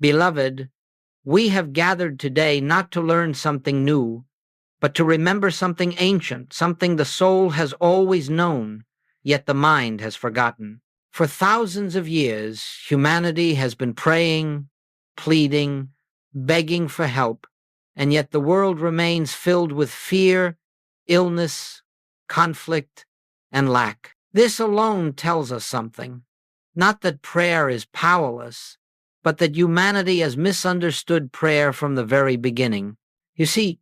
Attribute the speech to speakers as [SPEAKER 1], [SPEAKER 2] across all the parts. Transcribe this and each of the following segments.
[SPEAKER 1] Beloved, we have gathered today not to learn something new, but to remember something ancient, something the soul has always known, yet the mind has forgotten. For thousands of years, humanity has been praying, pleading, begging for help, and yet the world remains filled with fear, illness, conflict, and lack. This alone tells us something. Not that prayer is powerless, but that humanity has misunderstood prayer from the very beginning. You see,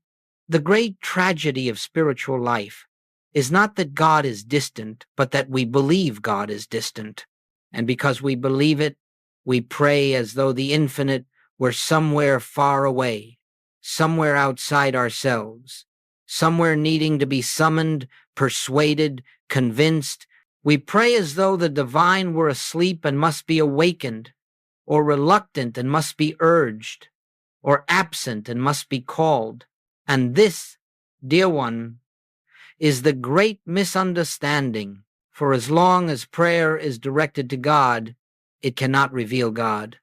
[SPEAKER 1] the great tragedy of spiritual life is not that God is distant, but that we believe God is distant. And because we believe it, we pray as though the infinite were somewhere far away, somewhere outside ourselves, somewhere needing to be summoned, persuaded, convinced. We pray as though the divine were asleep and must be awakened, or reluctant and must be urged, or absent and must be called. And this, dear one, is the great misunderstanding, for as long as prayer is directed to God, it cannot reveal God.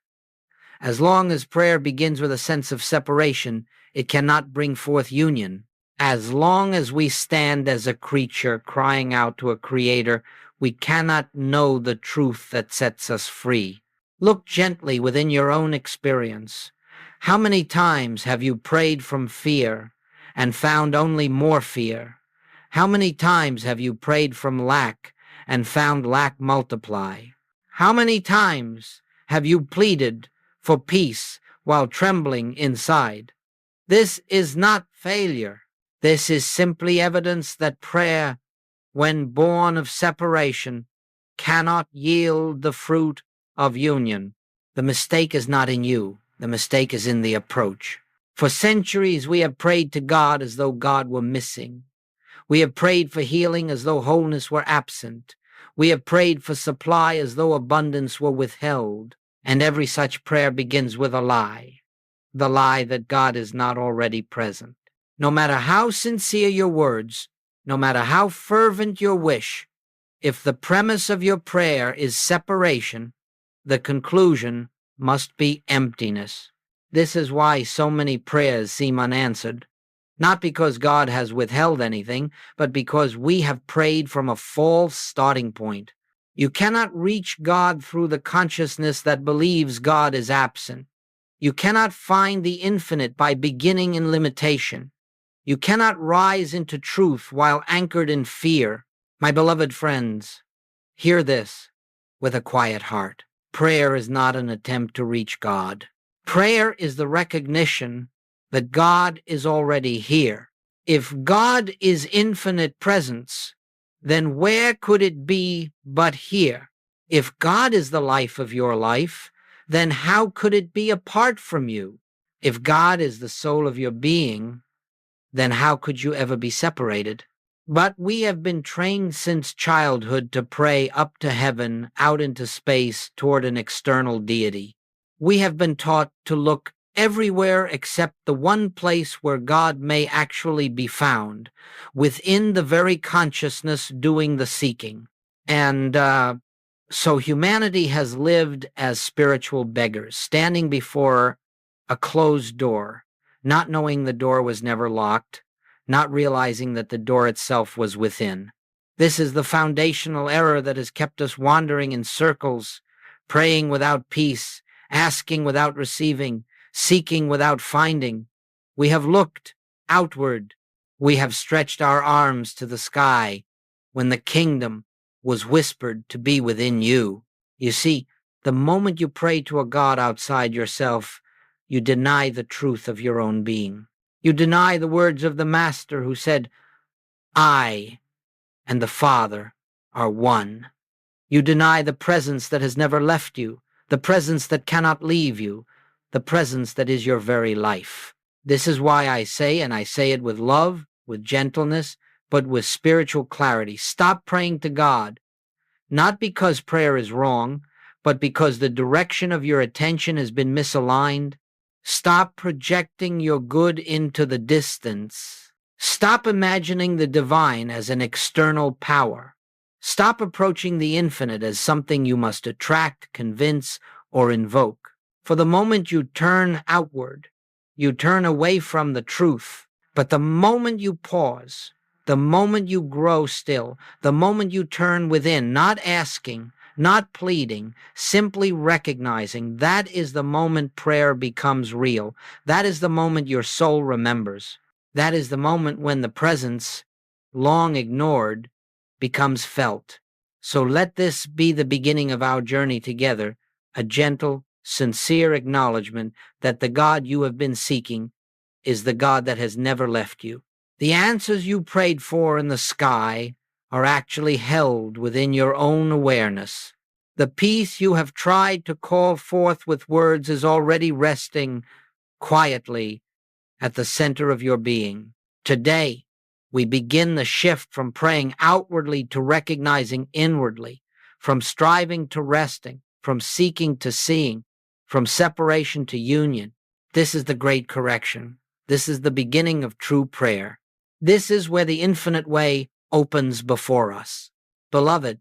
[SPEAKER 1] As long as prayer begins with a sense of separation, it cannot bring forth union. As long as we stand as a creature crying out to a creator, we cannot know the truth that sets us free. Look gently within your own experience. How many times have you prayed from fear and found only more fear? How many times have you prayed from lack and found lack multiply? How many times have you pleaded for peace while trembling inside? This is not failure. This is simply evidence that prayer, when born of separation, cannot yield the fruit of union. The mistake is not in you. The mistake is in the approach. For centuries we have prayed to God as though God were missing. We have prayed for healing as though wholeness were absent. We have prayed for supply as though abundance were withheld. And every such prayer begins with a lie, the lie that God is not already present. No matter how sincere your words, no matter how fervent your wish, if the premise of your prayer is separation, the conclusion must be emptiness. This is why so many prayers seem unanswered, not because God has withheld anything, but because we have prayed from a false starting point. You cannot reach God through the consciousness that believes God is absent. You cannot find the infinite by beginning in limitation. You cannot rise into truth while anchored in fear. My beloved friends, hear this with a quiet heart. Prayer is not an attempt to reach God. Prayer is the recognition that God is already here. If God is infinite presence, then where could it be but here? If God is the life of your life, then how could it be apart from you? If God is the soul of your being, then how could you ever be separated? But we have been trained since childhood to pray up to heaven, out into space, toward an external deity. We have been taught to look everywhere except the one place where God may actually be found, within the very consciousness doing the seeking. And so humanity has lived as spiritual beggars, standing before a closed door, not knowing the door was never locked, not realizing that the door itself was within. This is the foundational error that has kept us wandering in circles, praying without peace, asking without receiving, seeking without finding. We have looked outward. We have stretched our arms to the sky when the kingdom was whispered to be within you. You see, the moment you pray to a God outside yourself, you deny the truth of your own being. You deny the words of the Master who said, I and the Father are one. You deny the presence that has never left you, the presence that cannot leave you, the presence that is your very life. This is why I say, and I say it with love, with gentleness, but with spiritual clarity, stop praying to God, not because prayer is wrong, but because the direction of your attention has been misaligned. Stop projecting your good into the distance. Stop imagining the divine as an external power. Stop approaching the infinite as something you must attract, convince, or invoke. For the moment you turn outward, you turn away from the truth. But the moment you pause, the moment you grow still, the moment you turn within, not asking, not pleading, simply recognizing, that is the moment prayer becomes real. That is the moment your soul remembers. That is the moment when the presence, long ignored, becomes felt. So let this be the beginning of our journey together, a gentle, sincere acknowledgement that the God you have been seeking is the God that has never left you. The answers you prayed for in the sky are actually held within your own awareness. The peace you have tried to call forth with words is already resting quietly at the center of your being. Today, we begin the shift from praying outwardly to recognizing inwardly, from striving to resting, from seeking to seeing, from separation to union. This is the great correction. This is the beginning of true prayer. This is where the infinite way opens before us. Beloved,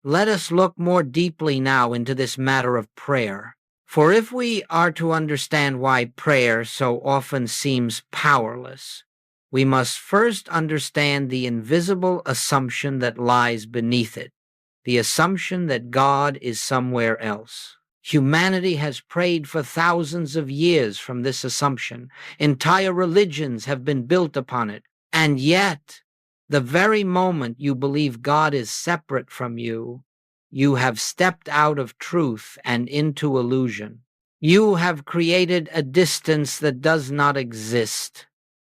[SPEAKER 1] let us look more deeply now into this matter of prayer. For if we are to understand why prayer so often seems powerless, we must first understand the invisible assumption that lies beneath it, the assumption that God is somewhere else. Humanity has prayed for thousands of years from this assumption. Entire religions have been built upon it. And yet, the very moment you believe God is separate from you, you have stepped out of truth and into illusion. You have created a distance that does not exist,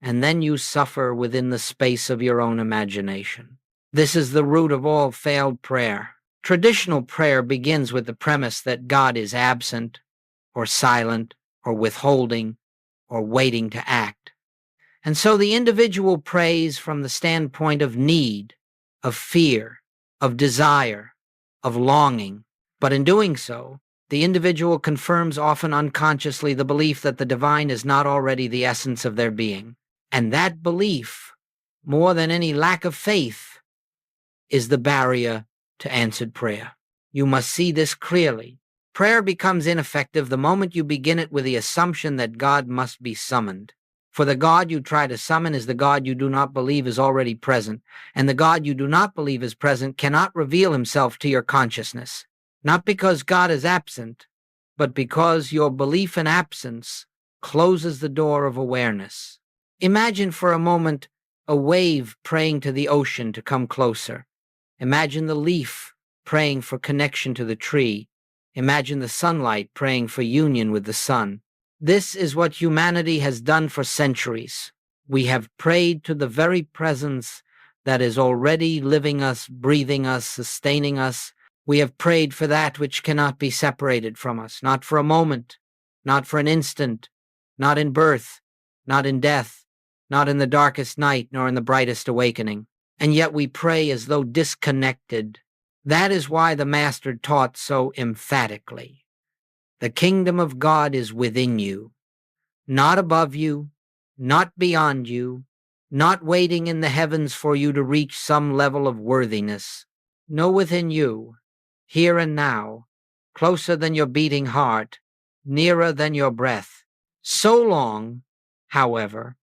[SPEAKER 1] and then you suffer within the space of your own imagination. This is the root of all failed prayer. Traditional prayer begins with the premise that God is absent, or silent, or withholding, or waiting to act. And so the individual prays from the standpoint of need, of fear, of desire, of longing. But in doing so, the individual confirms often unconsciously the belief that the divine is not already the essence of their being. And that belief, more than any lack of faith, is the barrier to answered prayer. You must see this clearly. Prayer becomes ineffective the moment you begin it with the assumption that God must be summoned. For the God you try to summon is the God you do not believe is already present, and the God you do not believe is present cannot reveal himself to your consciousness, not because God is absent, but because your belief in absence closes the door of awareness. Imagine for a moment a wave praying to the ocean to come closer. Imagine the leaf praying for connection to the tree. Imagine the sunlight praying for union with the sun. This is what humanity has done for centuries. We have prayed to the very presence that is already living us, breathing us, sustaining us. We have prayed for that which cannot be separated from us, not for a moment, not for an instant, not in birth, not in death, not in the darkest night, nor in the brightest awakening. And yet we pray as though disconnected. That is why the Master taught so emphatically. The kingdom of God is within you, not above you, not beyond you, not waiting in the heavens for you to reach some level of worthiness. No, within you, here and now, closer than your beating heart, nearer than your breath. So long, however,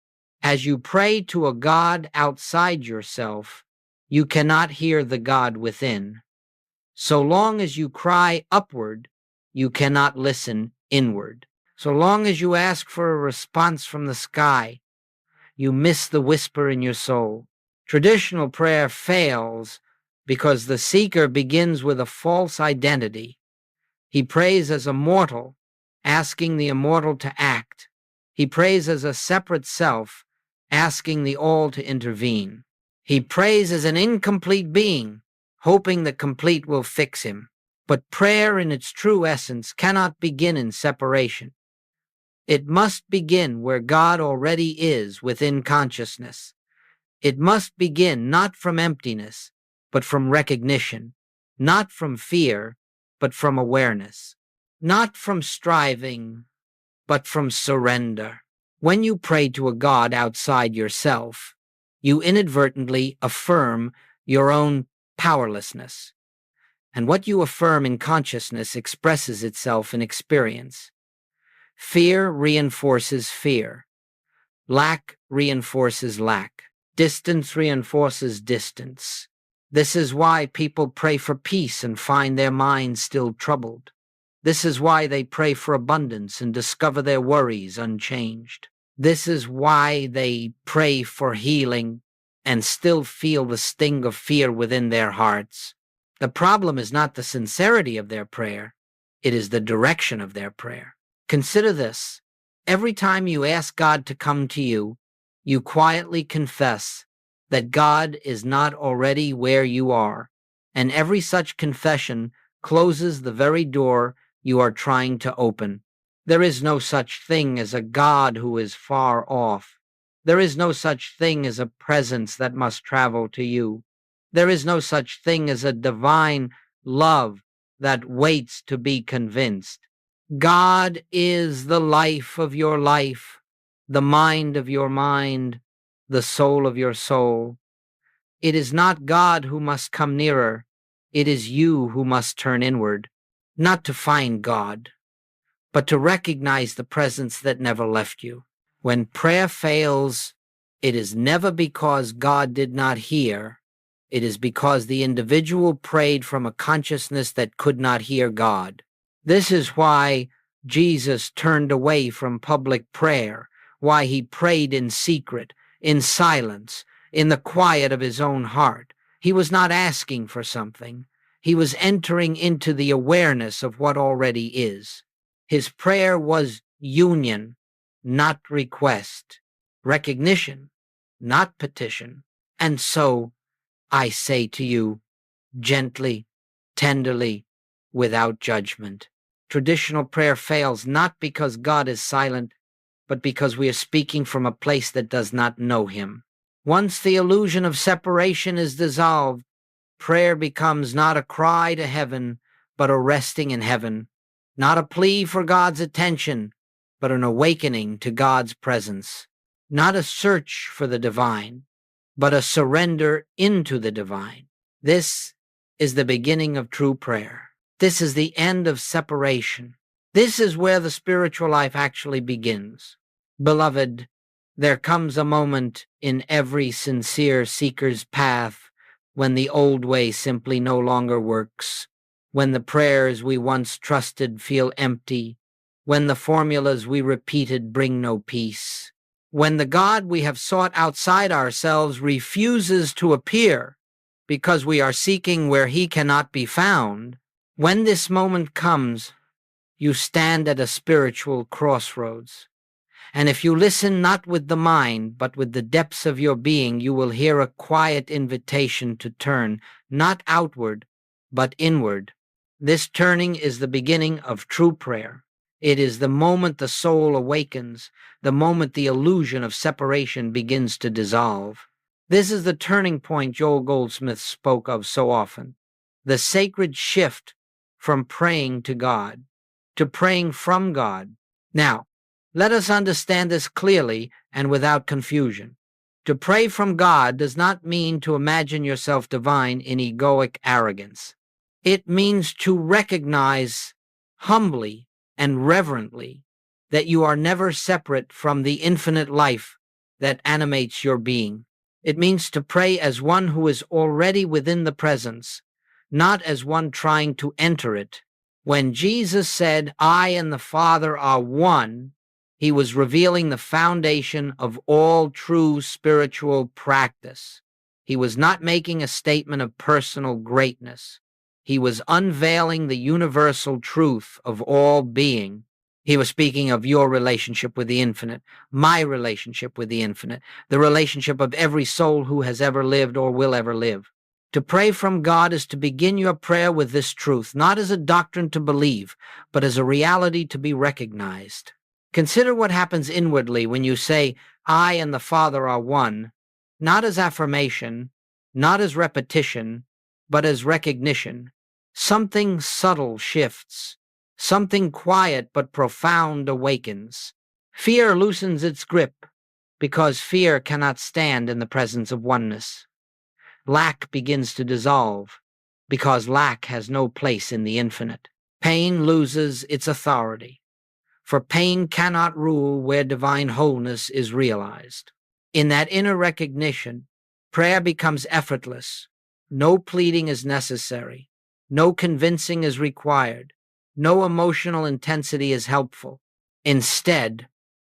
[SPEAKER 1] as you pray to a God outside yourself, you cannot hear the God within. So long as you cry upward, you cannot listen inward. So long as you ask for a response from the sky, you miss the whisper in your soul. Traditional prayer fails because the seeker begins with a false identity. He prays as a mortal, asking the immortal to act. He prays as a separate self, asking the all to intervene. He prays as an incomplete being, hoping the complete will fix him. But prayer in its true essence cannot begin in separation. It must begin where God already is within consciousness. It must begin not from emptiness, but from recognition, not from fear, but from awareness, not from striving, but from surrender. When you pray to a God outside yourself, you inadvertently affirm your own powerlessness. And what you affirm in consciousness expresses itself in experience. Fear reinforces fear. Lack reinforces lack. Distance reinforces distance. This is why people pray for peace and find their minds still troubled. This is why they pray for abundance and discover their worries unchanged. This is why they pray for healing and still feel the sting of fear within their hearts. The problem is not the sincerity of their prayer, it is the direction of their prayer. Consider this. Every time you ask God to come to you, you quietly confess that God is not already where you are, and every such confession closes the very door you are trying to open. There is no such thing as a God who is far off. There is no such thing as a presence that must travel to you. There is no such thing as a divine love that waits to be convinced. God is the life of your life, the mind of your mind, the soul of your soul. It is not God who must come nearer. It is you who must turn inward, not to find God, but to recognize the presence that never left you. When prayer fails, it is never because God did not hear. It is because the individual prayed from a consciousness that could not hear God. This is why Jesus turned away from public prayer, why he prayed in secret, in silence, in the quiet of his own heart. He was not asking for something. He was entering into the awareness of what already is. His prayer was union, not request, recognition, not petition. And so I say to you, gently, tenderly, without judgment. Traditional prayer fails not because God is silent, but because we are speaking from a place that does not know him. Once the illusion of separation is dissolved, prayer becomes not a cry to heaven, but a resting in heaven, not a plea for God's attention, but an awakening to God's presence, not a search for the divine, but a surrender into the divine. This is the beginning of true prayer. This is the end of separation. This is where the spiritual life actually begins. Beloved, there comes a moment in every sincere seeker's path when the old way simply no longer works, when the prayers we once trusted feel empty, when the formulas we repeated bring no peace, when the God we have sought outside ourselves refuses to appear because we are seeking where he cannot be found. When this moment comes, you stand at a spiritual crossroads. And if you listen not with the mind, but with the depths of your being, you will hear a quiet invitation to turn, not outward, but inward. This turning is the beginning of true prayer. It is the moment the soul awakens, the moment the illusion of separation begins to dissolve. This is the turning point Joel Goldsmith spoke of so often, the sacred shift from praying to God to praying from God. Now, let us understand this clearly and without confusion. To pray from God does not mean to imagine yourself divine in egoic arrogance. It means to recognize humbly and reverently that you are never separate from the infinite life that animates your being. It means to pray as one who is already within the presence, not as one trying to enter it. When Jesus said, "I and the Father are one," he was revealing the foundation of all true spiritual practice. He was not making a statement of personal greatness. He was unveiling the universal truth of all being. He was speaking of your relationship with the infinite, my relationship with the infinite, the relationship of every soul who has ever lived or will ever live. To pray from God is to begin your prayer with this truth, not as a doctrine to believe, but as a reality to be recognized. Consider what happens inwardly when you say, "I and the Father are one," not as affirmation, not as repetition, but as recognition. Something subtle shifts. Something quiet but profound awakens. Fear loosens its grip because fear cannot stand in the presence of oneness. Lack begins to dissolve because lack has no place in the infinite. Pain loses its authority. for pain cannot rule where divine wholeness is realized. In that inner recognition, prayer becomes effortless. No pleading is necessary. No convincing is required. No emotional intensity is helpful. Instead,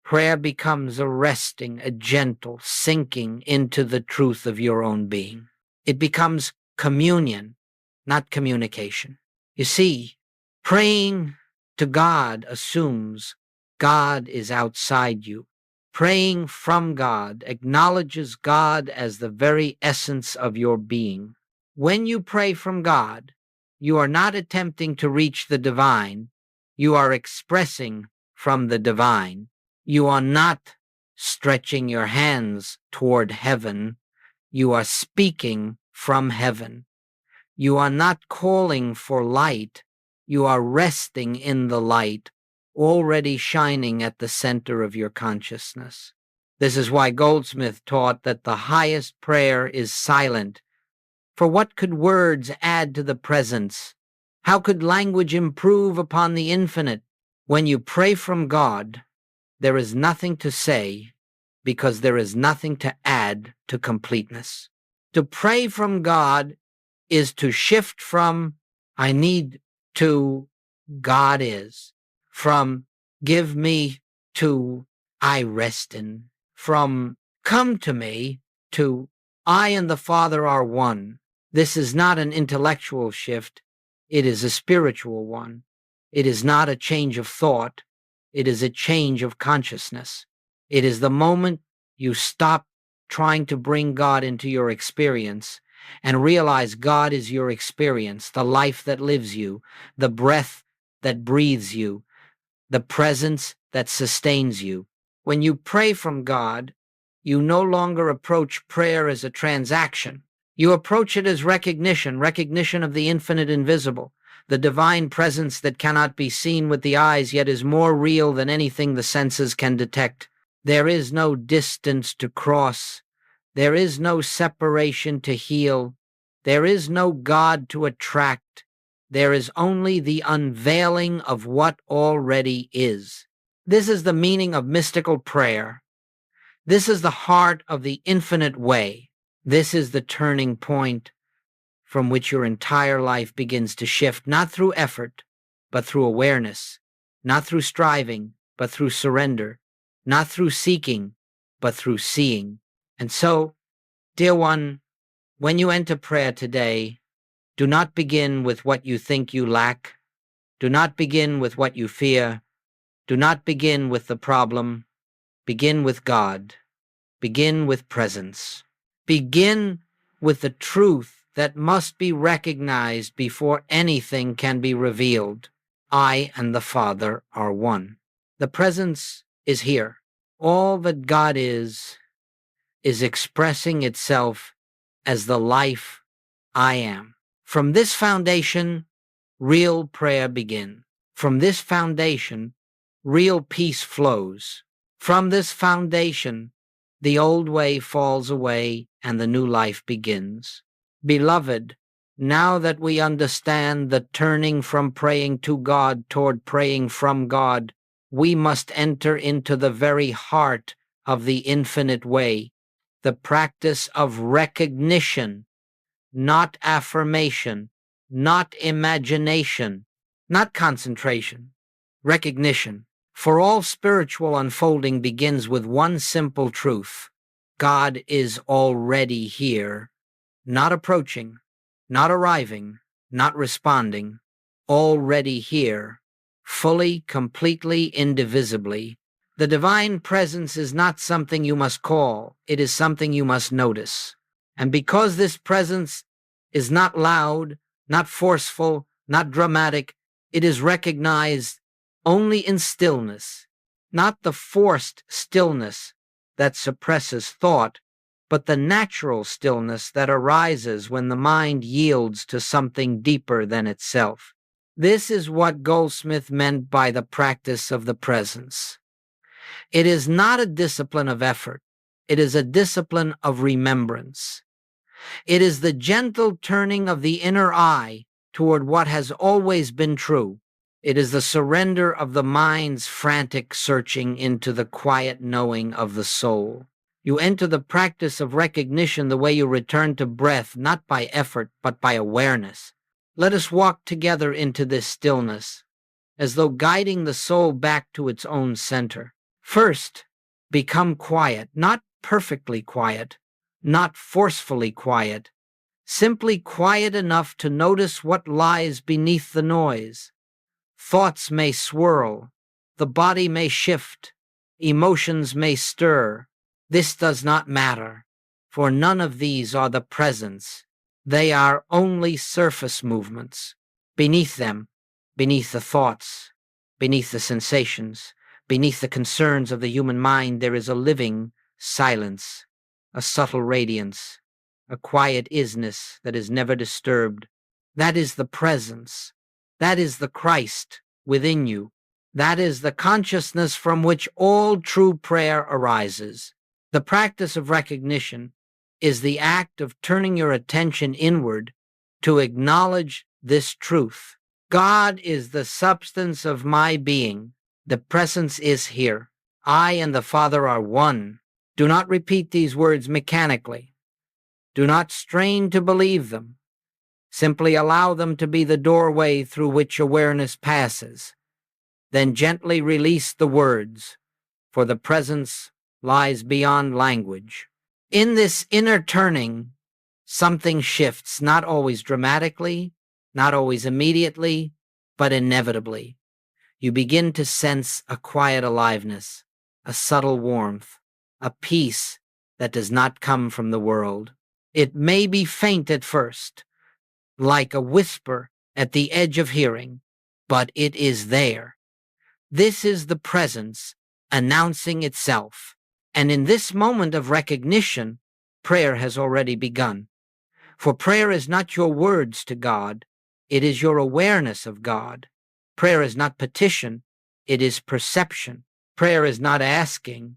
[SPEAKER 1] prayer becomes a resting, a gentle sinking into the truth of your own being. It becomes communion, not communication. You see, praying to God assumes God is outside you. Praying from God acknowledges God as the very essence of your being. When you pray from God, you are not attempting to reach the divine. You are expressing from the divine. You are not stretching your hands toward heaven. You are speaking from heaven. You are not calling for light. You are resting in the light, already shining at the center of your consciousness. This is why Goldsmith taught that the highest prayer is silent. For what could words add to the presence? How could language improve upon the infinite? When you pray from God, there is nothing to say because there is nothing to add to completeness. To pray from God is to shift from I need to God is, from give me to I rest in, from come to me to I and the Father are one. This is not an intellectual shift. It is a spiritual one. It is not a change of thought. It is a change of consciousness. It is the moment you stop trying to bring God into your experience and realize God is your experience, the life that lives you, the breath that breathes you, the presence that sustains you. When you pray from God, you no longer approach prayer as a transaction. You approach it as recognition of the infinite invisible, the divine presence that cannot be seen with the eyes yet is more real than anything the senses can detect. There is no distance to cross. There is no separation to heal. There is no God to attract. There is only the unveiling of what already is. This is the meaning of mystical prayer. This is the heart of the infinite way. This is the turning point from which your entire life begins to shift, not through effort, but through awareness, not through striving, but through surrender, not through seeking, but through seeing. And so, dear one, when you enter prayer today, do not begin with what you think you lack. Do not begin with what you fear. Do not begin with the problem. Begin with God. Begin with presence. Begin with the truth that must be recognized before anything can be revealed. I and the Father are one. The presence is here. All that God is expressing itself as the life I am. From this foundation, real prayer begins. From this foundation, real peace flows. From this foundation, the old way falls away and the new life begins. Beloved, now that we understand the turning from praying to God toward praying from God, we must enter into the very heart of the infinite way, the practice of recognition, not affirmation, not imagination, not concentration, recognition. For all spiritual unfolding begins with one simple truth. God is already here, not approaching, not arriving, not responding, already here, fully, completely, indivisibly. The divine presence is not something you must call, it is something you must notice. And because this presence is not loud, not forceful, not dramatic, it is recognized only in stillness, not the forced stillness that suppresses thought, but the natural stillness that arises when the mind yields to something deeper than itself. This is what Goldsmith meant by the practice of the presence. It is not a discipline of effort. It is a discipline of remembrance. It is the gentle turning of the inner eye toward what has always been true. It is the surrender of the mind's frantic searching into the quiet knowing of the soul. You enter the practice of recognition the way you return to breath, not by effort, but by awareness. Let us walk together into this stillness, as though guiding the soul back to its own center. First, become quiet, not perfectly quiet, not forcefully quiet, simply quiet enough to notice what lies beneath the noise. Thoughts may swirl, the body may shift, emotions may stir. This does not matter, for none of these are the presence. They are only surface movements. Beneath them, beneath the thoughts, beneath the sensations, beneath the concerns of the human mind, there is a living silence, a subtle radiance, a quiet isness that is never disturbed. That is the presence. That is the Christ within you. That is the consciousness from which all true prayer arises. The practice of recognition is the act of turning your attention inward to acknowledge this truth. God is the substance of my being. The presence is here. I and the Father are one. Do not repeat these words mechanically. Do not strain to believe them. Simply allow them to be the doorway through which awareness passes. Then gently release the words, for the presence lies beyond language. In this inner turning, something shifts, not always dramatically, not always immediately, but inevitably. You begin to sense a quiet aliveness, a subtle warmth, a peace that does not come from the world. It may be faint at first, like a whisper at the edge of hearing, but it is there. This is the presence announcing itself. And in this moment of recognition, prayer has already begun. For prayer is not your words to God, it is your awareness of God. Prayer is not petition, it is perception. Prayer is not asking,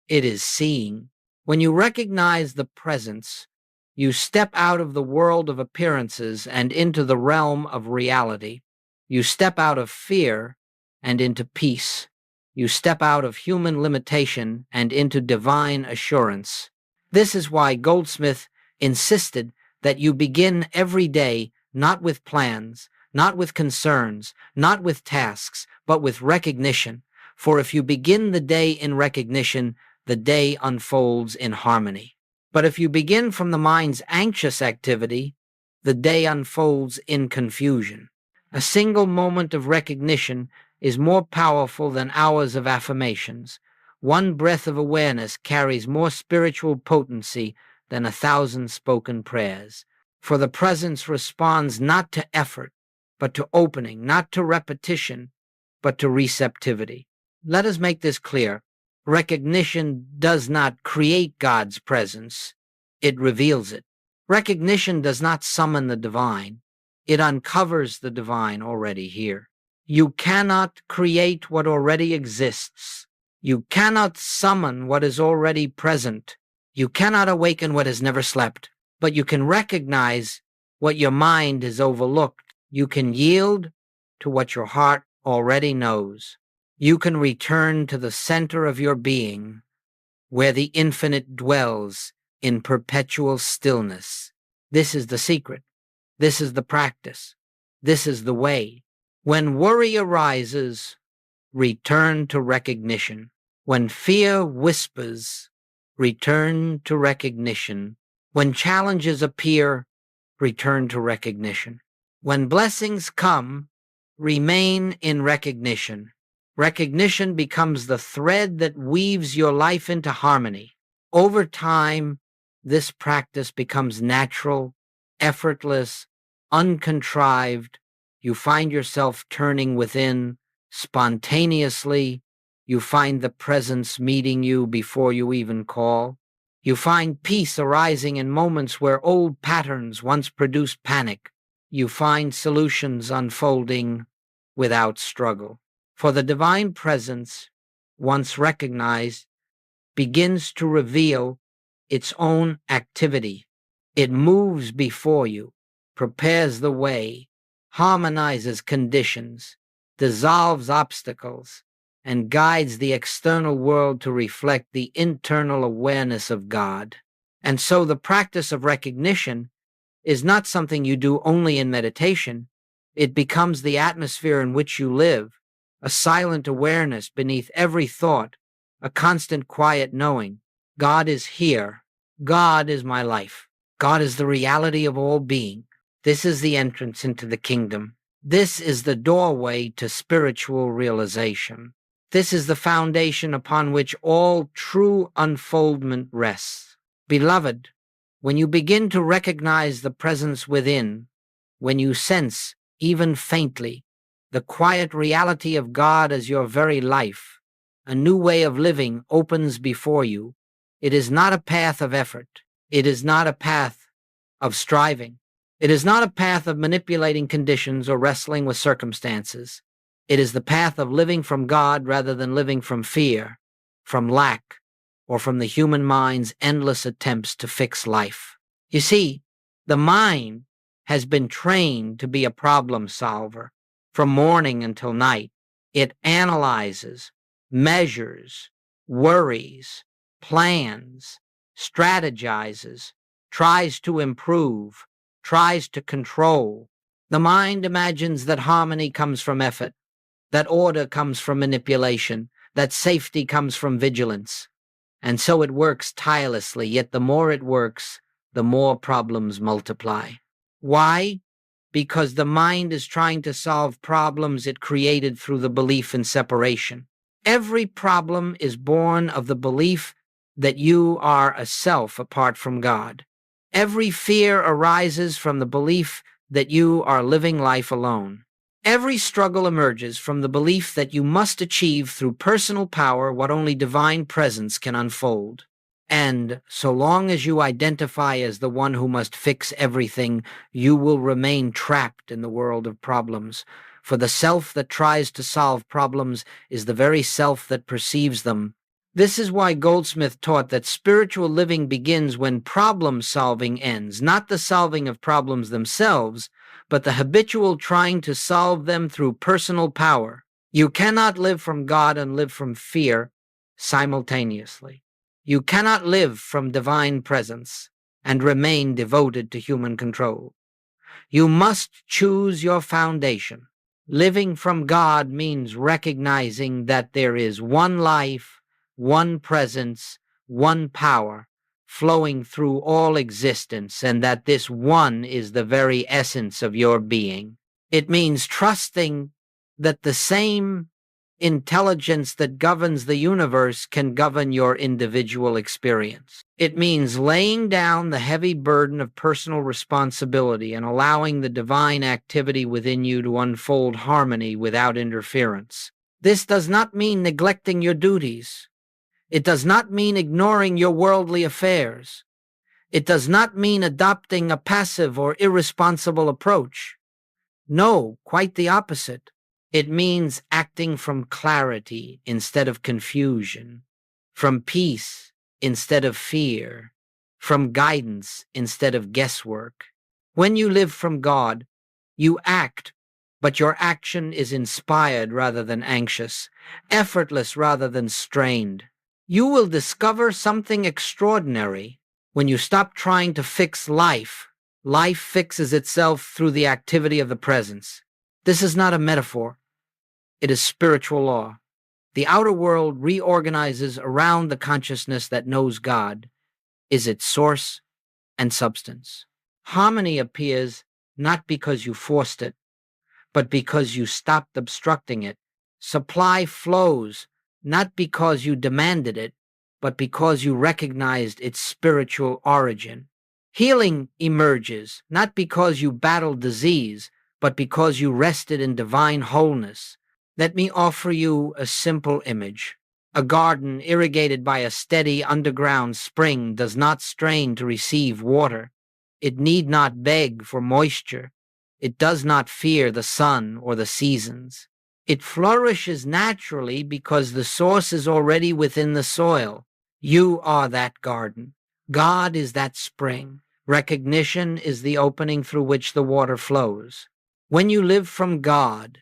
[SPEAKER 1] it is seeing. When you recognize the presence, you step out of the world of appearances and into the realm of reality. You step out of fear and into peace. You step out of human limitation and into divine assurance. This is why Goldsmith insisted that you begin every day not with plans, not with concerns, not with tasks, but with recognition. For if you begin the day in recognition, the day unfolds in harmony. But if you begin from the mind's anxious activity, the day unfolds in confusion. A single moment of recognition is more powerful than hours of affirmations. One breath of awareness carries more spiritual potency than 1,000 spoken prayers. For the presence responds not to effort, but to opening, not to repetition, but to receptivity. Let us make this clear. Recognition does not create God's presence, it reveals it. Recognition does not summon the divine, it uncovers the divine already here. You cannot create what already exists. You cannot summon what is already present. You cannot awaken what has never slept, but you can recognize what your mind has overlooked. You can yield to what your heart already knows. You can return to the center of your being, where the infinite dwells in perpetual stillness. This is the secret. This is the practice. This is the way. When worry arises, return to recognition. When fear whispers, return to recognition. When challenges appear, return to recognition. When blessings come, remain in recognition. Recognition becomes the thread that weaves your life into harmony. Over time, this practice becomes natural, effortless, uncontrived. You find yourself turning within spontaneously. You find the presence meeting you before you even call. You find peace arising in moments where old patterns once produced panic. You find solutions unfolding without struggle. For the divine presence, once recognized, begins to reveal its own activity. It moves before you, prepares the way, harmonizes conditions. dissolves obstacles, and guides the external world to reflect the internal awareness of God. And so the practice of recognition is not something you do only in meditation. It becomes the atmosphere in which you live, a silent awareness beneath every thought, a constant quiet knowing. God is here. God is my life. God is the reality of all being. This is the entrance into the kingdom. This is the doorway to spiritual realization. This is the foundation upon which all true unfoldment rests. Beloved, when you begin to recognize the presence within, when you sense, even faintly, the quiet reality of God as your very life, a new way of living opens before you. It is not a path of effort. It is not a path of striving. It is not a path of manipulating conditions or wrestling with circumstances. It is the path of living from God rather than living from fear, from lack, or from the human mind's endless attempts to fix life. You see, the mind has been trained to be a problem solver from morning until night. It analyzes, measures, worries, plans, strategizes, tries to improve, tries to control. The mind imagines that harmony comes from effort, that order comes from manipulation, that safety comes from vigilance. And so it works tirelessly, yet the more it works, the more problems multiply. Why? Because the mind is trying to solve problems it created through the belief in separation. Every problem is born of the belief that you are a self apart from God. Every fear arises from the belief that you are living life alone. Every struggle emerges from the belief that you must achieve through personal power what only divine presence can unfold. And so long as you identify as the one who must fix everything, you will remain trapped in the world of problems. For the self that tries to solve problems is the very self that perceives them. This is why Goldsmith taught that spiritual living begins when problem-solving ends, not the solving of problems themselves, but the habitual trying to solve them through personal power. You cannot live from God and live from fear simultaneously. You cannot live from divine presence and remain devoted to human control. You must choose your foundation. Living from God means recognizing that there is one life, one presence, one power flowing through all existence, and that this one is the very essence of your being. It means trusting that the same intelligence that governs the universe can govern your individual experience. It means laying down the heavy burden of personal responsibility and allowing the divine activity within you to unfold harmony without interference. This does not mean neglecting your duties. It does not mean ignoring your worldly affairs. It does not mean adopting a passive or irresponsible approach. No, quite the opposite. It means acting from clarity instead of confusion, from peace instead of fear, from guidance instead of guesswork. When you live from God, you act, but your action is inspired rather than anxious, effortless rather than strained. You will discover something extraordinary. When you stop trying to fix life, life fixes itself through the activity of the presence. This is not a metaphor. It is spiritual law. The outer world reorganizes around the consciousness that knows God, is its source and substance. Harmony appears not because you forced it, but because you stopped obstructing it. Supply flows not because you demanded it, but because you recognized its spiritual origin. Healing emerges not because you battled disease, but because you rested in divine wholeness. Let me offer you a simple image. A garden irrigated by a steady underground spring does not strain to receive water. It need not beg for moisture. It does not fear the sun or the seasons. It flourishes naturally because the source is already within the soil. You are that garden. God is that spring. Recognition is the opening through which the water flows. When you live from God,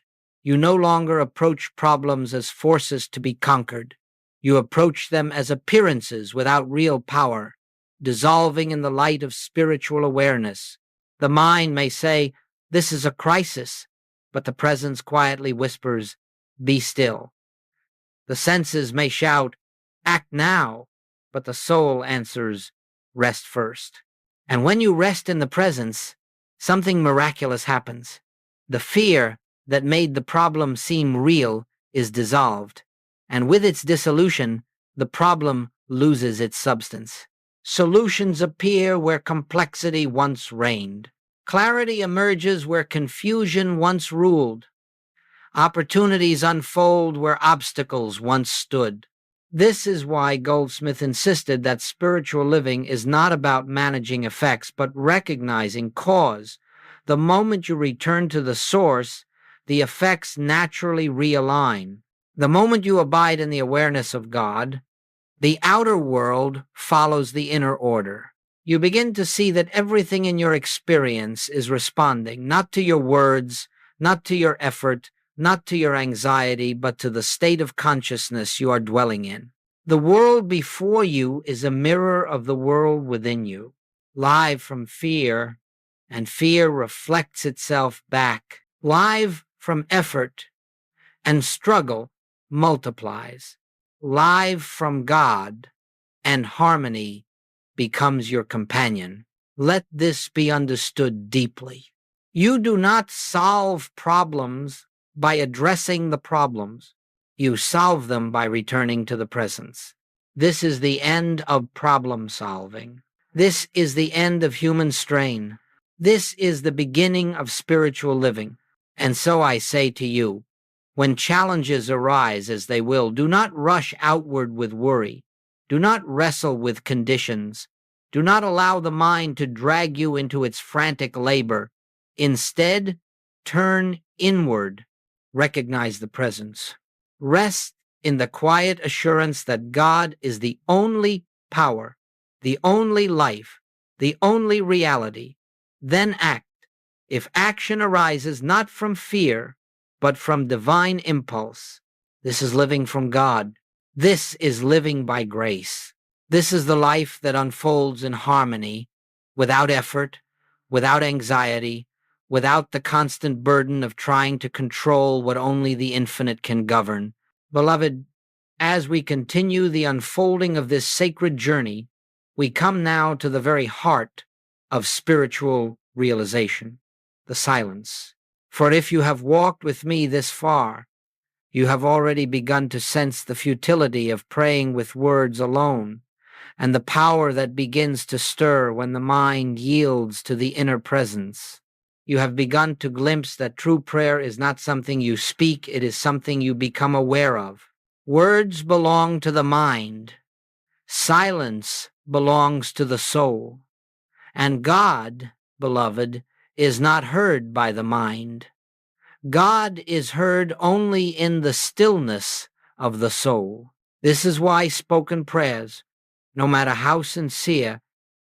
[SPEAKER 1] You no longer approach problems as forces to be conquered. You approach them as appearances without real power, dissolving in the light of spiritual awareness. The mind may say, "This is a crisis," but the presence quietly whispers, "Be still." The senses may shout, "Act now," but the soul answers, "Rest first." And when you rest in the presence, something miraculous happens. The fear that made the problem seem real is dissolved, and with its dissolution, the problem loses its substance. Solutions appear where complexity once reigned. Clarity emerges where confusion once ruled. Opportunities unfold where obstacles once stood. This is why Goldsmith insisted that spiritual living is not about managing effects, but recognizing cause. The moment you return to the source, the effects naturally realign. The moment you abide in the awareness of God, the outer world follows the inner order. You begin to see that everything in your experience is responding, not to your words, not to your effort, not to your anxiety, but to the state of consciousness you are dwelling in. The world before you is a mirror of the world within you, live from fear, and fear reflects itself back. Live from effort, and struggle multiplies. Live from God, and harmony becomes your companion. Let this be understood deeply. You do not solve problems by addressing the problems. You solve them by returning to the presence. This is the end of problem solving. This is the end of human strain. This is the beginning of spiritual living. And so I say to you, when challenges arise, as they will, do not rush outward with worry. Do not wrestle with conditions. Do not allow the mind to drag you into its frantic labor. Instead, turn inward. Recognize the presence. Rest in the quiet assurance that God is the only power, the only life, the only reality. Then act. If action arises not from fear, but from divine impulse, this is living from God. This is living by grace. This is the life that unfolds in harmony, without effort, without anxiety, without the constant burden of trying to control what only the infinite can govern. Beloved, as we continue the unfolding of this sacred journey, we come now to the very heart of spiritual realization, the silence. For if you have walked with me this far, you have already begun to sense the futility of praying with words alone, and the power that begins to stir when the mind yields to the inner presence. You have begun to glimpse that true prayer is not something you speak, it is something you become aware of. Words belong to the mind. Silence belongs to the soul. And God, beloved, is not heard by the mind. God is heard only in the stillness of the soul. This is why spoken prayers, no matter how sincere,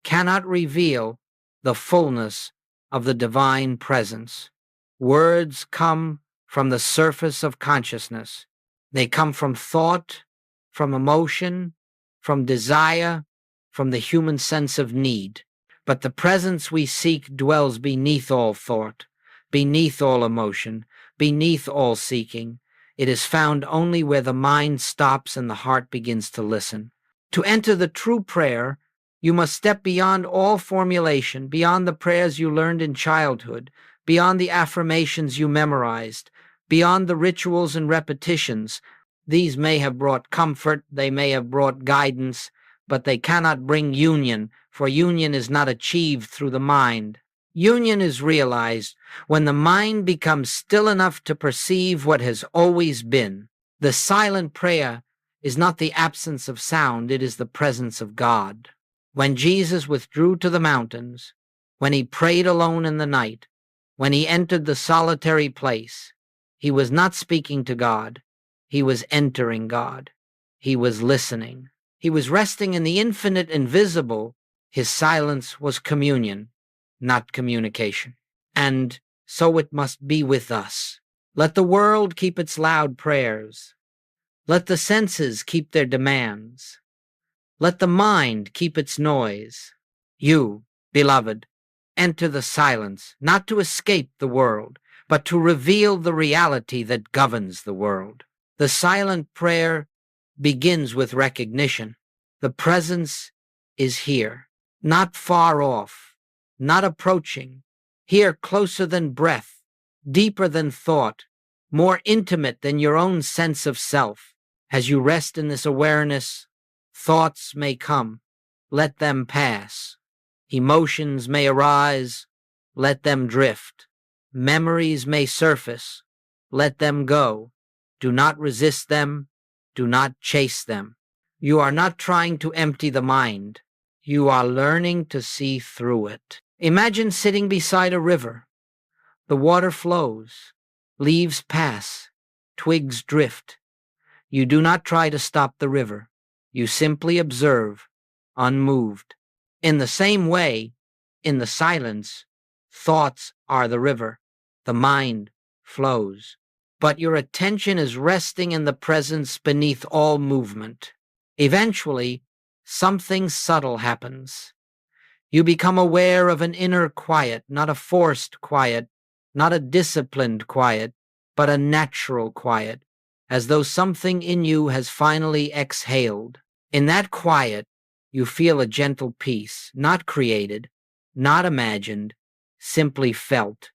[SPEAKER 1] cannot reveal the fullness of the divine presence. Words come from the surface of consciousness. They come from thought, from emotion, from desire, from the human sense of need. But the presence we seek dwells beneath all thought, beneath all emotion, beneath all seeking. It is found only where the mind stops and the heart begins to listen. To enter the true prayer, you must step beyond all formulation, beyond the prayers you learned in childhood, beyond the affirmations you memorized, beyond the rituals and repetitions. These may have brought comfort, they may have brought guidance, but they cannot bring union, for union is not achieved through the mind. Union is realized when the mind becomes still enough to perceive what has always been. The silent prayer is not the absence of sound, it is the presence of God. When Jesus withdrew to the mountains, when he prayed alone in the night, when he entered the solitary place, he was not speaking to God, he was entering God. He was listening. He was resting in the infinite invisible. His silence was communion, not communication. And so it must be with us. Let the world keep its loud prayers. Let the senses keep their demands. Let the mind keep its noise. You, beloved, enter the silence, not to escape the world, but to reveal the reality that governs the world. The silent prayer begins with recognition. The presence is here, not far off, not approaching, here closer than breath, deeper than thought, more intimate than your own sense of self. As you rest in this awareness, thoughts may come, let them pass. Emotions may arise, let them drift. Memories may surface, let them go. Do not resist them, do not chase them. You are not trying to empty the mind. You are learning to see through it. Imagine sitting beside a river. The water flows, leaves pass, twigs drift. You do not try to stop the river. You simply observe, unmoved. In the same way, in the silence, thoughts are the river. The mind flows. But your attention is resting in the presence beneath all movement. Eventually, something subtle happens. You become aware of an inner quiet, not a forced quiet, not a disciplined quiet, but a natural quiet, as though something in you has finally exhaled. In that quiet, you feel a gentle peace, not created, not imagined, simply felt.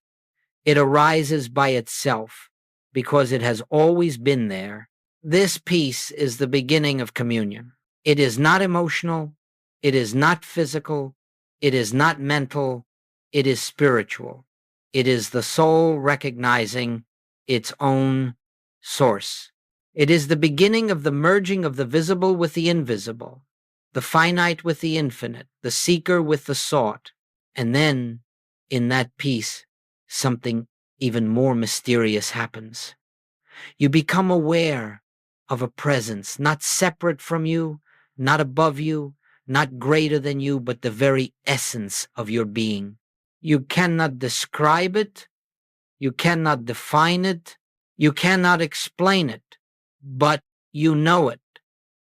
[SPEAKER 1] It arises by itself, because it has always been there. This peace is the beginning of communion. It is not emotional, it is not physical, it is not mental, it is spiritual. It is the soul recognizing its own source. It is the beginning of the merging of the visible with the invisible, the finite with the infinite, the seeker with the sought. And then, in that peace, something even more mysterious happens. You become aware of a presence, not separate from you, not above you, not greater than you, but the very essence of your being. You cannot describe it, you cannot define it, you cannot explain it, but you know it,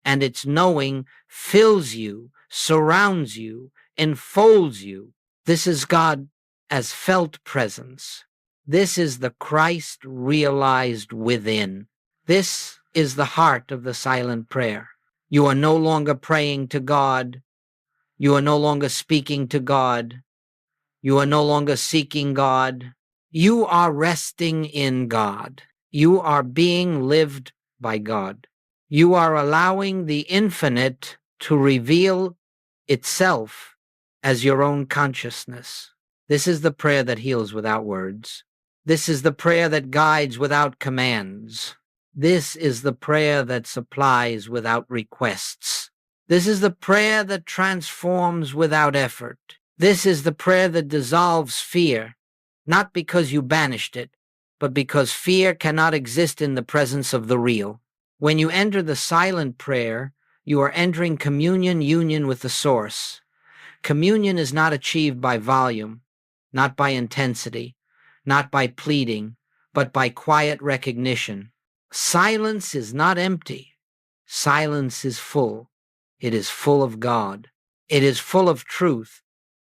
[SPEAKER 1] and its knowing fills you, surrounds you, enfolds you. This is God as felt presence. This is the Christ realized within. This is the heart of the silent prayer. You are no longer praying to God. You are no longer speaking to God. You are no longer seeking God. You are resting in God. You are being lived by God. You are allowing the infinite to reveal itself as your own consciousness. This is the prayer that heals without words. This is the prayer that guides without commands. This is the prayer that supplies without requests. This is the prayer that transforms without effort. This is the prayer that dissolves fear, not because you banished it, but because fear cannot exist in the presence of the real. When you enter the silent prayer, you are entering communion union with the source. Communion is not achieved by volume, not by intensity, not by pleading, but by quiet recognition. Silence is not empty. Silence is full. It is full of God. It is full of truth.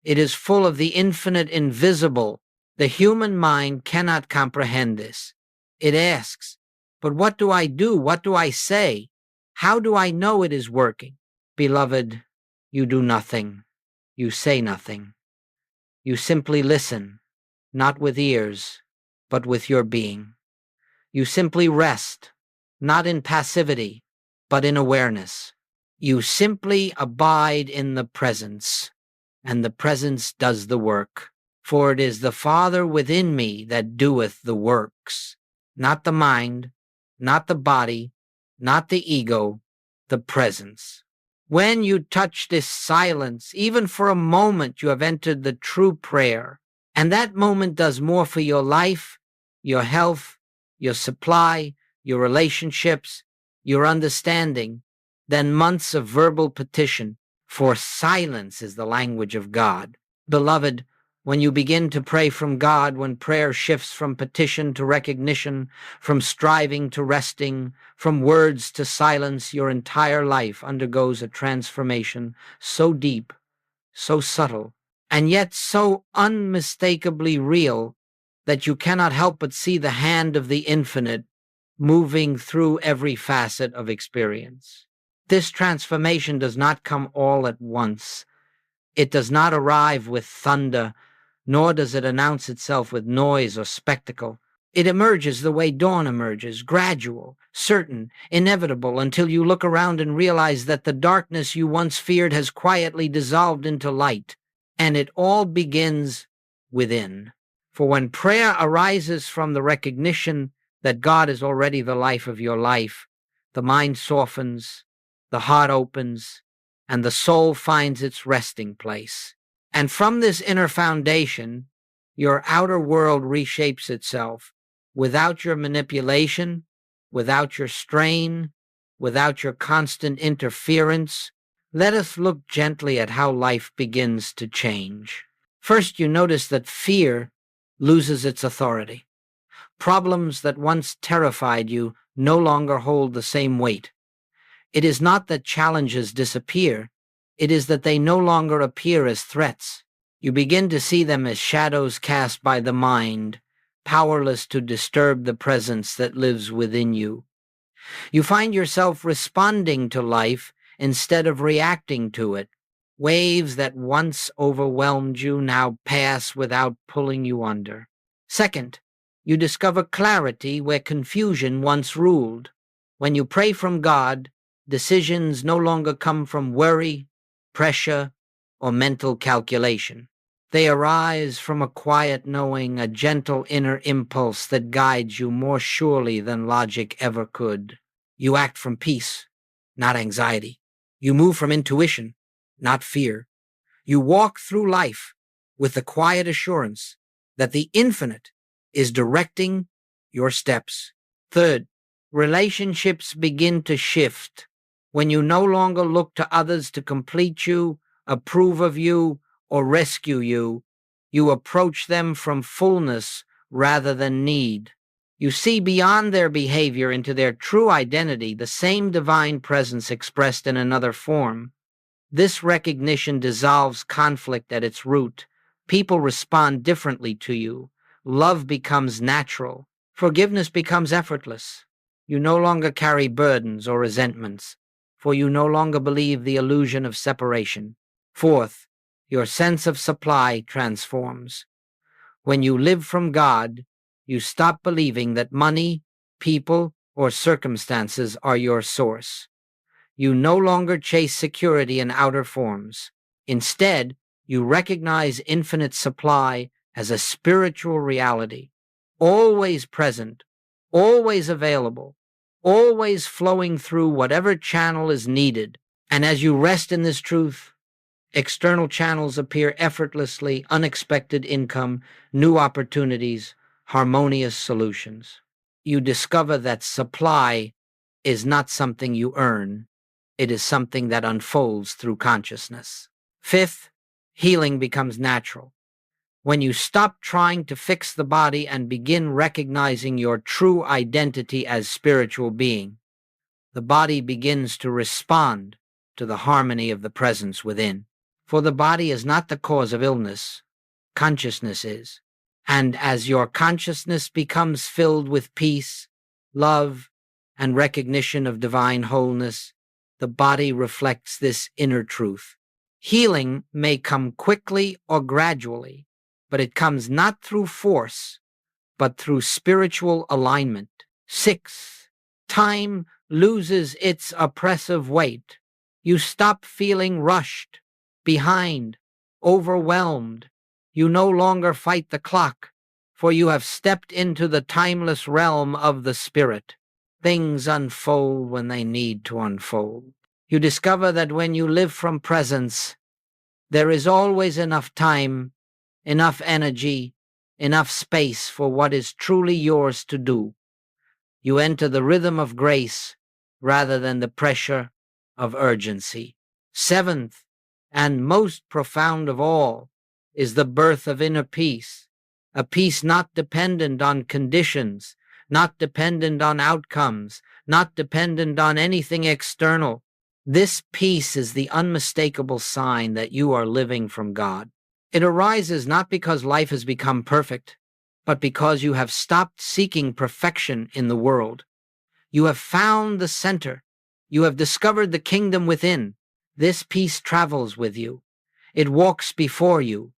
[SPEAKER 1] It is full of the infinite invisible. The human mind cannot comprehend this. It asks, but what do I do? What do I say? How do I know it is working? Beloved, you do nothing. You say nothing. You simply listen, not with ears, but with your being. You simply rest, not in passivity, but in awareness. You simply abide in the presence, and the presence does the work. For it is the Father within me that doeth the works, not the mind, not the body, not the ego, the presence. When you touch this silence, even for a moment, you have entered the true prayer, and that moment does more for your life, your health, your supply, your relationships, your understanding, than months of verbal petition, for silence is the language of God. Beloved, When you begin to pray from God, when prayer shifts from petition to recognition, from striving to resting, from words to silence, your entire life undergoes a transformation so deep, so subtle, and yet so unmistakably real that you cannot help but see the hand of the infinite moving through every facet of experience. This transformation does not come all at once. It does not arrive with thunder, nor does it announce itself with noise or spectacle. It emerges the way dawn emerges, gradual, certain, inevitable, until you look around and realize that the darkness you once feared has quietly dissolved into light, and it all begins within. For when prayer arises from the recognition that God is already the life of your life, the mind softens, the heart opens, and the soul finds its resting place. And from this inner foundation, your outer world reshapes itself without your manipulation, without your strain, without your constant interference. Let us look gently at how life begins to change. First, you notice that fear loses its authority. Problems that once terrified you no longer hold the same weight. It is not that challenges disappear, it is that they no longer appear as threats. You begin to see them as shadows cast by the mind, powerless to disturb the presence that lives within you. You find yourself responding to life instead of reacting to it. Waves that once overwhelmed you now pass without pulling you under. Second, you discover clarity where confusion once ruled. When you pray from God, decisions no longer come from worry, pressure, or mental calculation. They arise from a quiet knowing, a gentle inner impulse that guides you more surely than logic ever could. You act from peace, not anxiety. You move from intuition, not fear. You walk through life with the quiet assurance that the infinite is directing your steps. Third, relationships begin to shift. When you no longer look to others to complete you, approve of you, or rescue you, you approach them from fullness rather than need. You see beyond their behavior into their true identity, the same divine presence expressed in another form. This recognition dissolves conflict at its root. People respond differently to you. Love becomes natural. Forgiveness becomes effortless. You no longer carry burdens or resentments, for you no longer believe the illusion of separation. Fourth, your sense of supply transforms. When you live from God, you stop believing that money, people, or circumstances are your source. You no longer chase security in outer forms. Instead, you recognize infinite supply as a spiritual reality, always present, always available, always flowing through whatever channel is needed. And as you rest in this truth, external channels appear effortlessly, unexpected income, new opportunities, harmonious solutions. You discover that supply is not something you earn. It is something that unfolds through consciousness. Fifth, healing becomes natural. When you stop trying to fix the body and begin recognizing your true identity as spiritual being, the body begins to respond to the harmony of the presence within. For the body is not the cause of illness, consciousness is. And as your consciousness becomes filled with peace, love, and recognition of divine wholeness, the body reflects this inner truth. Healing may come quickly or gradually, but it comes not through force, but through spiritual alignment. Sixth, time loses its oppressive weight. You stop feeling rushed, behind, overwhelmed. You no longer fight the clock, for you have stepped into the timeless realm of the spirit. Things unfold when they need to unfold. You discover that when you live from presence, there is always enough time, enough energy, enough space for what is truly yours to do. You enter the rhythm of grace rather than the pressure of urgency. Seventh, and most profound of all, is the birth of inner peace, a peace not dependent on conditions, not dependent on outcomes, not dependent on anything external. This peace is the unmistakable sign that you are living from God. It arises not because life has become perfect, but because you have stopped seeking perfection in the world. You have found the center. You have discovered the kingdom within. This peace travels with you. It walks before you.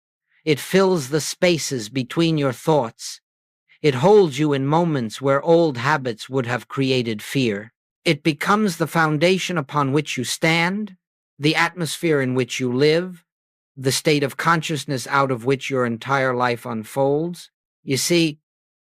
[SPEAKER 1] It fills the spaces between your thoughts. It holds you in moments where old habits would have created fear. It becomes the foundation upon which you stand, the atmosphere in which you live, the state of consciousness out of which your entire life unfolds. You see,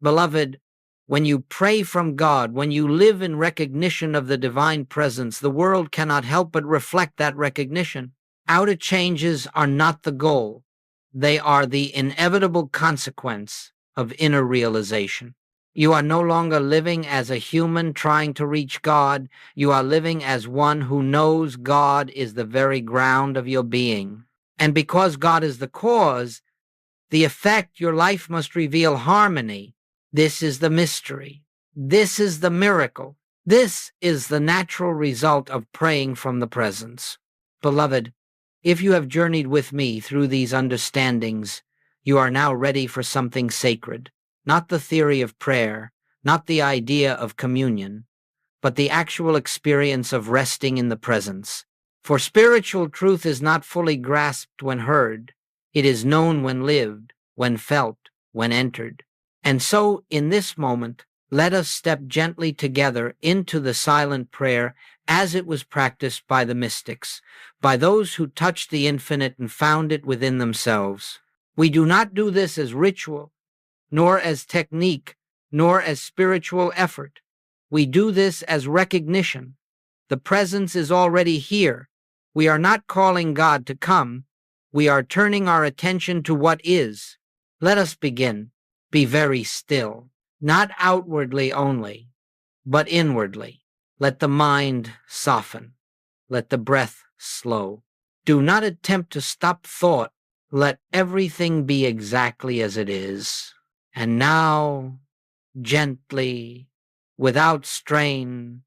[SPEAKER 1] beloved, when you pray from God, when you live in recognition of the divine presence, the world cannot help but reflect that recognition. Outer changes are not the goal. They are the inevitable consequence of inner realization. You are no longer living as a human trying to reach God. You are living as one who knows God is the very ground of your being. And because God is the cause, the effect, your life must reveal harmony. This is the mystery. This is the miracle. This is the natural result of praying from the presence. Beloved, if you have journeyed with me through these understandings, you are now ready for something sacred, not the theory of prayer, not the idea of communion, but the actual experience of resting in the presence. For spiritual truth is not fully grasped when heard. It is known when lived, when felt, when entered. And so, in this moment, let us step gently together into the silent prayer as it was practiced by the mystics, by those who touched the infinite and found it within themselves. We do not do this as ritual, nor as technique, nor as spiritual effort. We do this as recognition. The presence is already here. We are not calling God to come. We are turning our attention to what is. Let us begin. Be very still, not outwardly only, but inwardly. Let the mind soften. Let the breath slow. Do not attempt to stop thought. Let everything be exactly as it is. And now, gently, without strain,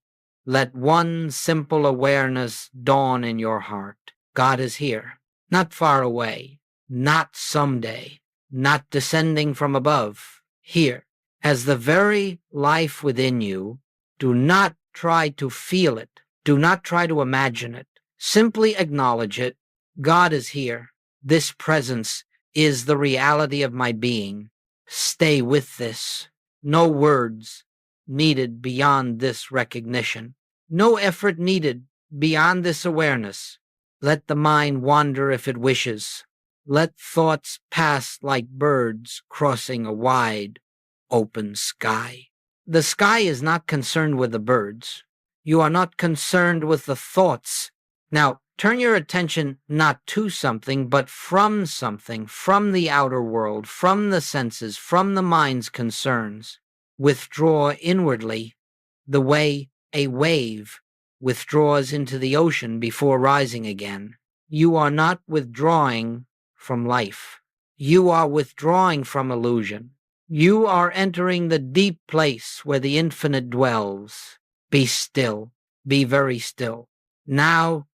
[SPEAKER 1] let one simple awareness dawn in your heart. God is here, not far away, not someday, not descending from above, here, as the very life within you. Do not try to feel it. Do not try to imagine it. Simply acknowledge it. God is here. This presence is the reality of my being. Stay with this. No words needed beyond this recognition. No effort needed beyond this awareness. Let the mind wander if it wishes. Let thoughts pass like birds crossing a wide, open sky. The sky is not concerned with the birds. You are not concerned with the thoughts. Now, turn your attention not to something, but from something, from the outer world, from the senses, from the mind's concerns. Withdraw inwardly, the way a wave withdraws into the ocean before rising again. You are not withdrawing from life. You are withdrawing from illusion. You are entering the deep place where the infinite dwells. Be still. Be very still. Now,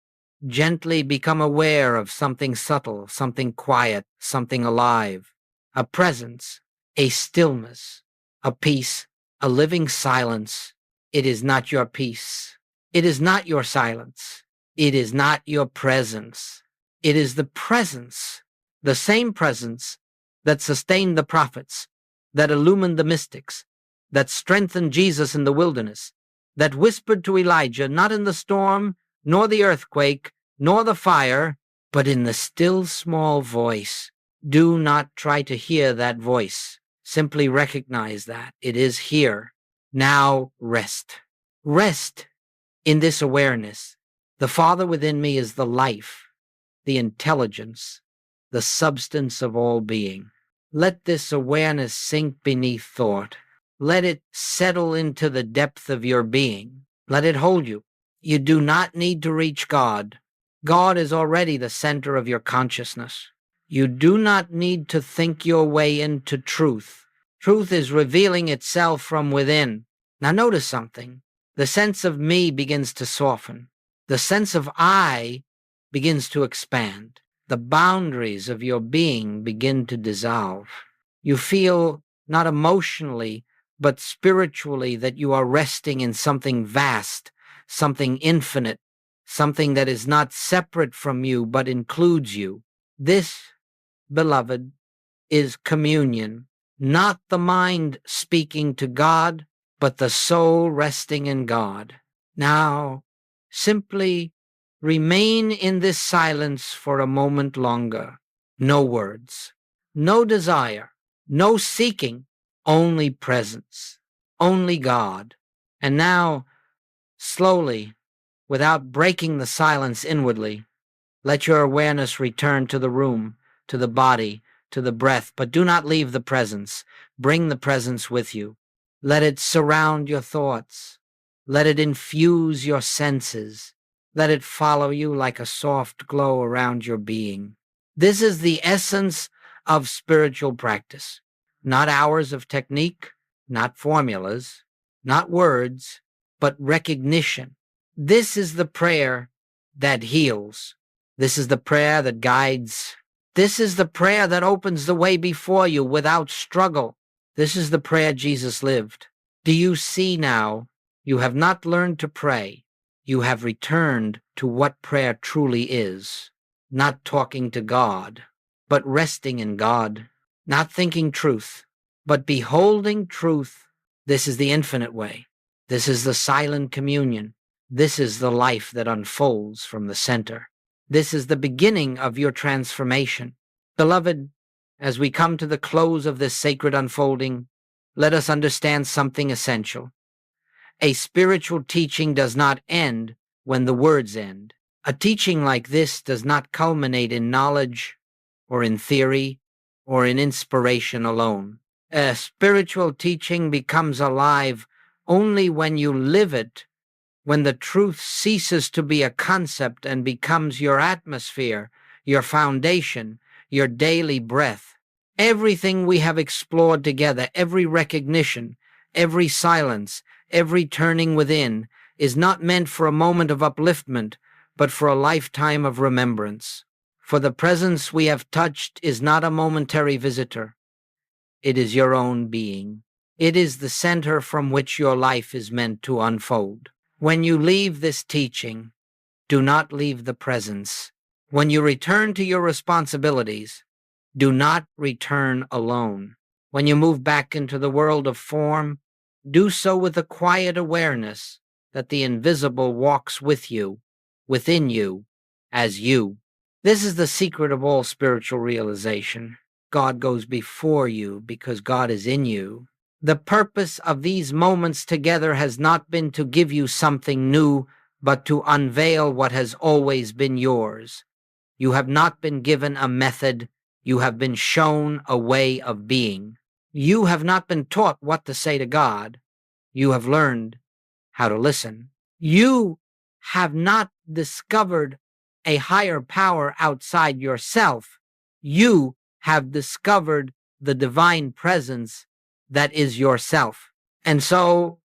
[SPEAKER 1] gently become aware of something subtle, something quiet, something alive. A presence, a stillness, a peace, a living silence. It is not your peace. It is not your silence. It is not your presence. It is the presence, the same presence that sustained the prophets, that illumined the mystics, that strengthened Jesus in the wilderness, that whispered to Elijah, not in the storm, nor the earthquake, nor the fire, but in the still small voice. Do not try to hear that voice. Simply recognize that it is here. Now rest. Rest in this awareness. The Father within me is the life, the intelligence, the substance of all being. Let this awareness sink beneath thought. Let it settle into the depth of your being. Let it hold you. You do not need to reach God. God is already the center of your consciousness. You do not need to think your way into truth. Truth is revealing itself from within. Now notice something. The sense of me begins to soften. The sense of I begins to expand. The boundaries of your being begin to dissolve. You feel not emotionally, but spiritually that you are resting in something vast, something infinite, something that is not separate from you, but includes you. This, beloved, is communion, not the mind speaking to God, but the soul resting in God. Now, simply remain in this silence for a moment longer. No words, no desire, no seeking, only presence, only God. And now, slowly, without breaking the silence inwardly, let your awareness return to the room, to the body, to the breath, but do not leave the presence. Bring the presence with you. Let it surround your thoughts. Let it infuse your senses. Let it follow you like a soft glow around your being. This is the essence of spiritual practice. Not hours of technique, not formulas, not words, but recognition. This is the prayer that heals. This is the prayer that guides. This is the prayer that opens the way before you without struggle. This is the prayer Jesus lived. Do you see now? You have not learned to pray. You have returned to what prayer truly is. Not talking to God, but resting in God. Not thinking truth, but beholding truth. This is the infinite way. This is the silent communion. This is the life that unfolds from the center. This is the beginning of your transformation. Beloved, as we come to the close of this sacred unfolding, let us understand something essential. A spiritual teaching does not end when the words end. A teaching like this does not culminate in knowledge or in theory or in inspiration alone. A spiritual teaching becomes alive only when you live it, when the truth ceases to be a concept and becomes your atmosphere, your foundation, your daily breath. Everything we have explored together, every recognition, every silence, every turning within, is not meant for a moment of upliftment, but for a lifetime of remembrance. For the presence we have touched is not a momentary visitor. It is your own being. It is the center from which your life is meant to unfold. When you leave this teaching, do not leave the presence. When you return to your responsibilities, do not return alone. When you move back into the world of form, do so with a quiet awareness that the invisible walks with you, within you, as you. This is the secret of all spiritual realization. God goes before you because God is in you. The purpose of these moments together has not been to give you something new, but to unveil what has always been yours. You have not been given a method. You have been shown a way of being. You have not been taught what to say to God. You have learned how to listen. You have not discovered a higher power outside yourself. You have discovered the divine presence that is yourself. And so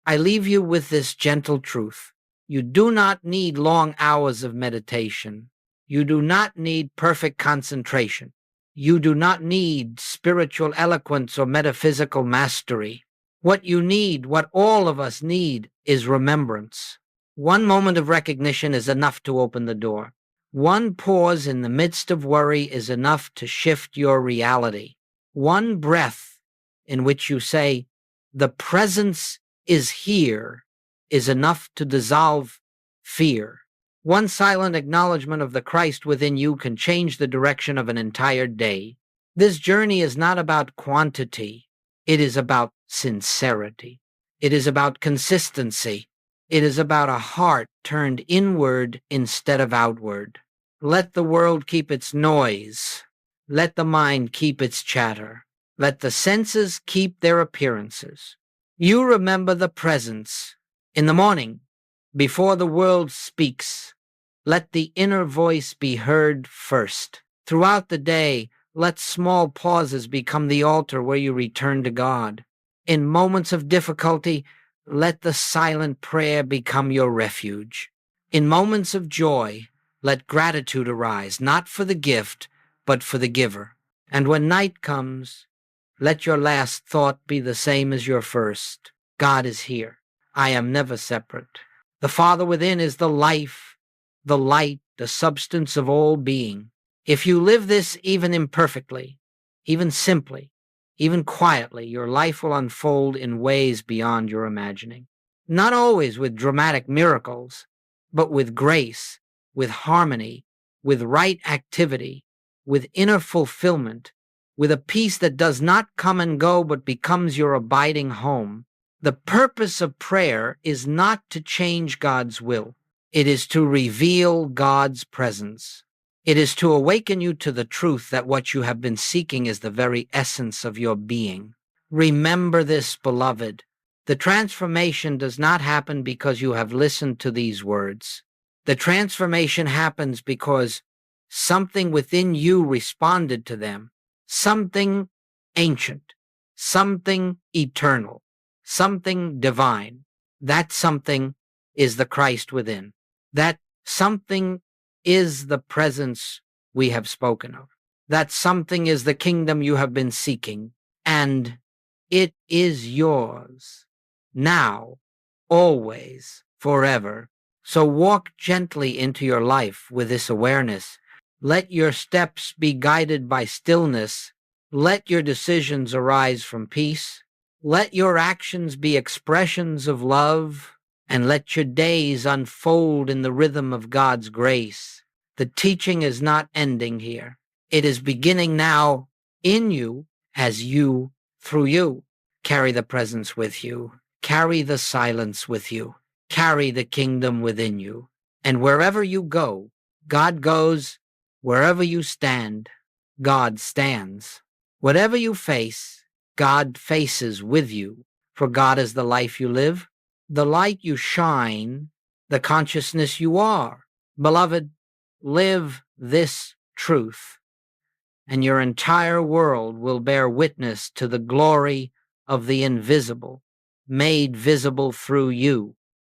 [SPEAKER 1] I leave you with this gentle truth. You do not need long hours of meditation. You do not need perfect concentration. You do not need spiritual eloquence or metaphysical mastery. What you need, what all of us need, is remembrance. One moment of recognition is enough to open the door. One pause in the midst of worry is enough to shift your reality. One breath in which you say, "The presence is here," is enough to dissolve fear. One silent acknowledgement of the Christ within you can change the direction of an entire day. This journey is not about quantity. It is about sincerity. It is about consistency. It is about a heart turned inward instead of outward. Let the world keep its noise. Let the mind keep its chatter. Let the senses keep their appearances. You remember the presence. In the morning, before the world speaks, let the inner voice be heard first. Throughout the day, let small pauses become the altar where you return to God. In moments of difficulty, let the silent prayer become your refuge. In moments of joy, let gratitude arise, not for the gift, but for the giver. And when night comes, let your last thought be the same as your first. God is here. I am never separate. The Father within is the life, the light, the substance of all being. If you live this even imperfectly, even simply, even quietly, your life will unfold in ways beyond your imagining. Not always with dramatic miracles, but with grace, with harmony, with right activity, with inner fulfillment, with a peace that does not come and go but becomes your abiding home. The purpose of prayer is not to change God's will. It is to reveal God's presence. It is to awaken you to the truth that what you have been seeking is the very essence of your being. Remember this, beloved. The transformation does not happen because you have listened to these words. The transformation happens because something within you responded to them, something ancient, something eternal, something divine. That something is the Christ within. That something is the presence we have spoken of. That something is the kingdom you have been seeking, and it is yours, now, always, forever. So walk gently into your life with this awareness. Let your steps be guided by stillness. Let your decisions arise from peace. Let your actions be expressions of love, and let your days unfold in the rhythm of God's grace. The teaching is not ending here. It is beginning now in you as you, through you, carry the presence with you, carry the silence with you, carry the kingdom within you. And wherever you go, God goes. Wherever you stand, God stands. Whatever you face, God faces with you. For God is the life you live, the light you shine, the consciousness you are. Beloved, live this truth, and your entire world will bear witness to the glory of the invisible, made visible through you.